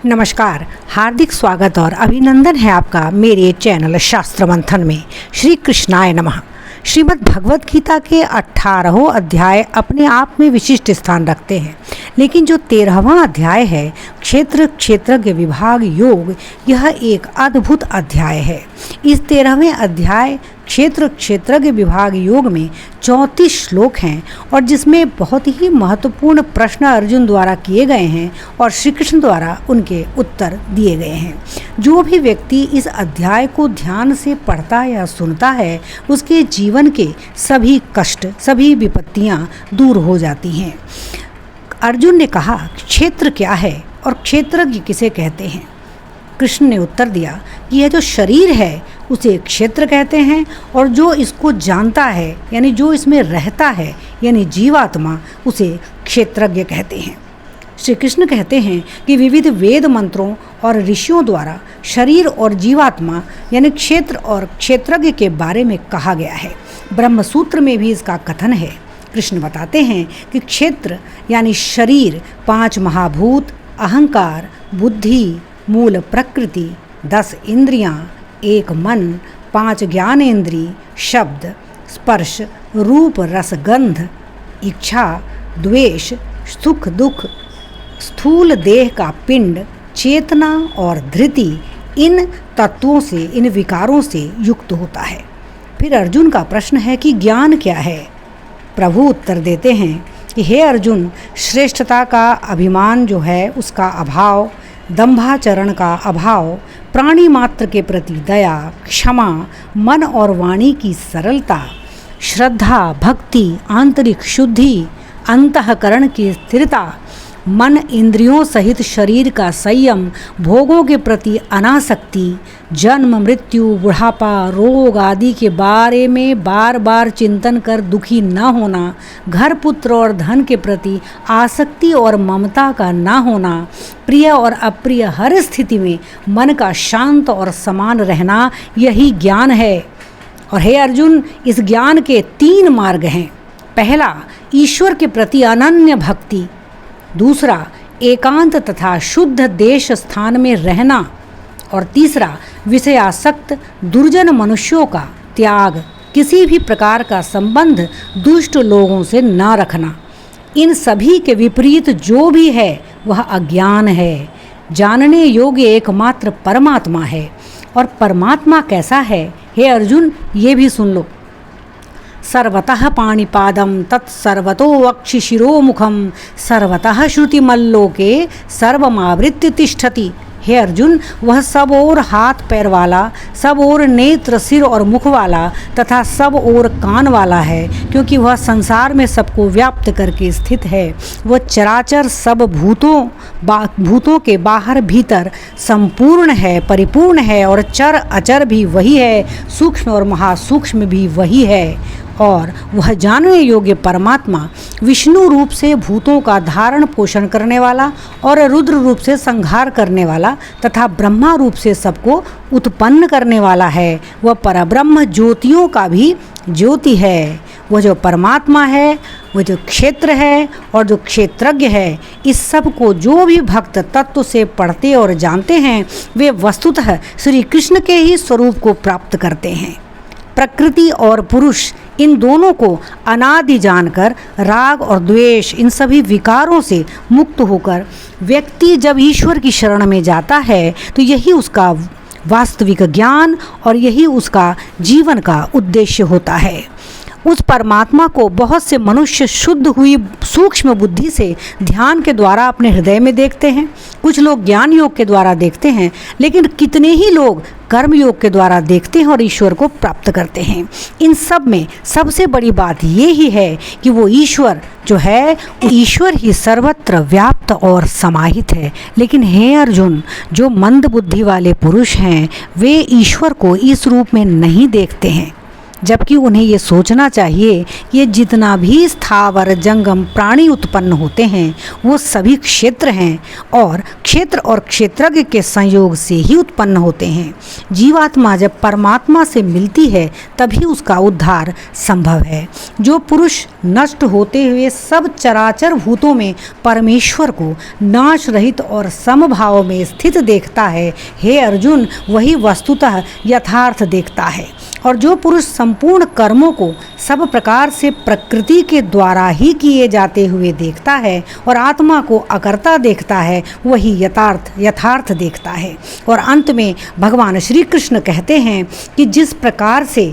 नमस्कार, हार्दिक स्वागत और अभिनंदन है आपका मेरे चैनल शास्त्र मंथन में। श्री कृष्णाय नमः। श्रीमद् भगवत गीता के 18 अध्याय अपने आप में विशिष्ट स्थान रखते हैं, लेकिन जो 13वां अध्याय है क्षेत्र क्षेत्रज्ञ विभाग योग, यह एक अद्भुत अध्याय है। इस 13वें अध्याय क्षेत्र क्षेत्रज्ञ विभाग योग में 34 श्लोक हैं और जिसमें बहुत ही महत्वपूर्ण प्रश्न अर्जुन द्वारा किए गए हैं और श्री कृष्ण द्वारा उनके उत्तर दिए गए हैं। जो भी व्यक्ति इस अध्याय को ध्यान से पढ़ता या सुनता है, उसके जीवन के सभी कष्ट, सभी विपत्तियां दूर हो जाती हैं। अर्जुन ने कहा, क्षेत्र क्या है और क्षेत्रज्ञ किसे कहते हैं? कृष्ण ने उत्तर दिया कि यह जो शरीर है उसे क्षेत्र कहते हैं और जो इसको जानता है यानी जो इसमें रहता है यानी जीवात्मा, उसे क्षेत्रज्ञ कहते हैं। श्री कृष्ण कहते हैं कि विविध वेद मंत्रों और ऋषियों द्वारा शरीर और जीवात्मा यानी क्षेत्र और क्षेत्रज्ञ के बारे में कहा गया है। ब्रह्म सूत्र में भी इसका कथन है। कृष्ण बताते हैं कि क्षेत्र यानी शरीर 5 महाभूत, अहंकार, बुद्धि, मूल प्रकृति, 10 इंद्रियां, 1 मन, 5 ज्ञानेंद्री, शब्द, स्पर्श, रूप, रस, गंध, इच्छा, द्वेष, सुख दुख, स्थूल देह का पिंड, चेतना और धृति, इन तत्वों से, इन विकारों से युक्त होता है। फिर अर्जुन का प्रश्न है कि ज्ञान क्या है? प्रभु उत्तर देते हैं कि हे अर्जुन, श्रेष्ठता का अभिमान जो है उसका अभाव, दंभाचरण का अभाव, प्राणी मात्र के प्रति दया, क्षमा, मन और वाणी की सरलता, श्रद्धा, भक्ति, आंतरिक शुद्धि, अंतःकरण की स्थिरता, मन इंद्रियों सहित शरीर का संयम, भोगों के प्रति अनासक्ति, जन्म मृत्यु बुढ़ापा रोग आदि के बारे में बार बार चिंतन कर दुखी न होना, घर पुत्र और धन के प्रति आसक्ति और ममता का न होना, प्रिय और अप्रिय हर स्थिति में मन का शांत और समान रहना, यही ज्ञान है। और हे अर्जुन, इस ज्ञान के 3 मार्ग हैं। पहला, ईश्वर के प्रति अनन्य भक्ति। दूसरा, एकांत तथा शुद्ध देश स्थान में रहना। और तीसरा, विषयासक्त दुर्जन मनुष्यों का त्याग, किसी भी प्रकार का संबंध दुष्ट लोगों से न रखना। इन सभी के विपरीत जो भी है वह अज्ञान है। जानने योग्य एकमात्र परमात्मा है। और परमात्मा कैसा है? हे अर्जुन, ये भी सुन लो। सर्वतः पाणिपादं तत्सर्वतो वक्षिशिरोमुखं सर्वतः श्रुतिमल्लोके सर्वमावृत्य तिष्ठति। हे अर्जुन, वह सब ओर हाथ पैर वाला, सब ओर नेत्र, सिर और मुख वाला तथा सब ओर कान वाला है, क्योंकि वह संसार में सबको व्याप्त करके स्थित है। वह चराचर सब भूतों के बाहर भीतर संपूर्ण है, परिपूर्ण है और चर अचर भी वही है, सूक्ष्म और महासूक्ष्म भी वही है। और वह जानने योग्य परमात्मा विष्णु रूप से भूतों का धारण पोषण करने वाला और रुद्र रूप से संहार करने वाला तथा ब्रह्मा रूप से सबको उत्पन्न करने वाला है। वह परब्रह्म ज्योतियों का भी ज्योति है। वह जो परमात्मा है, वह जो क्षेत्र है और जो क्षेत्रज्ञ है, इस सब को जो भी भक्त तत्व से पढ़ते और जानते हैं, वे वस्तुतः श्री कृष्ण के ही स्वरूप को प्राप्त करते हैं। प्रकृति और पुरुष, इन दोनों को अनादि जानकर राग और द्वेष, इन सभी विकारों से मुक्त होकर व्यक्ति जब ईश्वर की शरण में जाता है, तो यही उसका वास्तविक ज्ञान और यही उसका जीवन का उद्देश्य होता है। उस परमात्मा को बहुत से मनुष्य शुद्ध हुई सूक्ष्म बुद्धि से ध्यान के द्वारा अपने हृदय में देखते हैं, कुछ लोग ज्ञान योग के द्वारा देखते हैं, लेकिन कितने ही लोग कर्म योग के द्वारा देखते हैं और ईश्वर को प्राप्त करते हैं। इन सब में सबसे बड़ी बात ये ही है कि वो ईश्वर जो है, ईश्वर ही सर्वत्र व्याप्त और समाहित है। लेकिन हे अर्जुन, जो मंद बुद्धि वाले पुरुष हैं, वे ईश्वर को इस रूप में नहीं देखते हैं। जबकि उन्हें ये सोचना चाहिए कि ये जितना भी स्थावर जंगम प्राणी उत्पन्न होते हैं वो सभी क्षेत्र हैं और क्षेत्रज्ञ के संयोग से ही उत्पन्न होते हैं। जीवात्मा जब परमात्मा से मिलती है तभी उसका उद्धार संभव है। जो पुरुष नष्ट होते हुए सब चराचर भूतों में परमेश्वर को नाश रहित और समभाव में स्थित देखता है, हे अर्जुन, वही वस्तुतः यथार्थ देखता है। और जो पुरुष संपूर्ण कर्मों को सब प्रकार से प्रकृति के द्वारा ही किए जाते हुए देखता है और आत्मा को अकर्ता देखता है, वही यथार्थ देखता है। और अंत में भगवान श्री कृष्ण कहते हैं कि जिस प्रकार से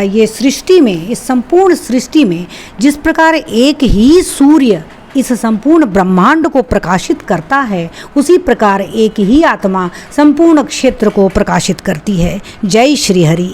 ये सृष्टि में, इस संपूर्ण सृष्टि में जिस प्रकार एक ही सूर्य इस संपूर्ण ब्रह्मांड को प्रकाशित करता है, उसी प्रकार एक ही आत्मा संपूर्ण क्षेत्र को प्रकाशित करती है। जय श्री हरि।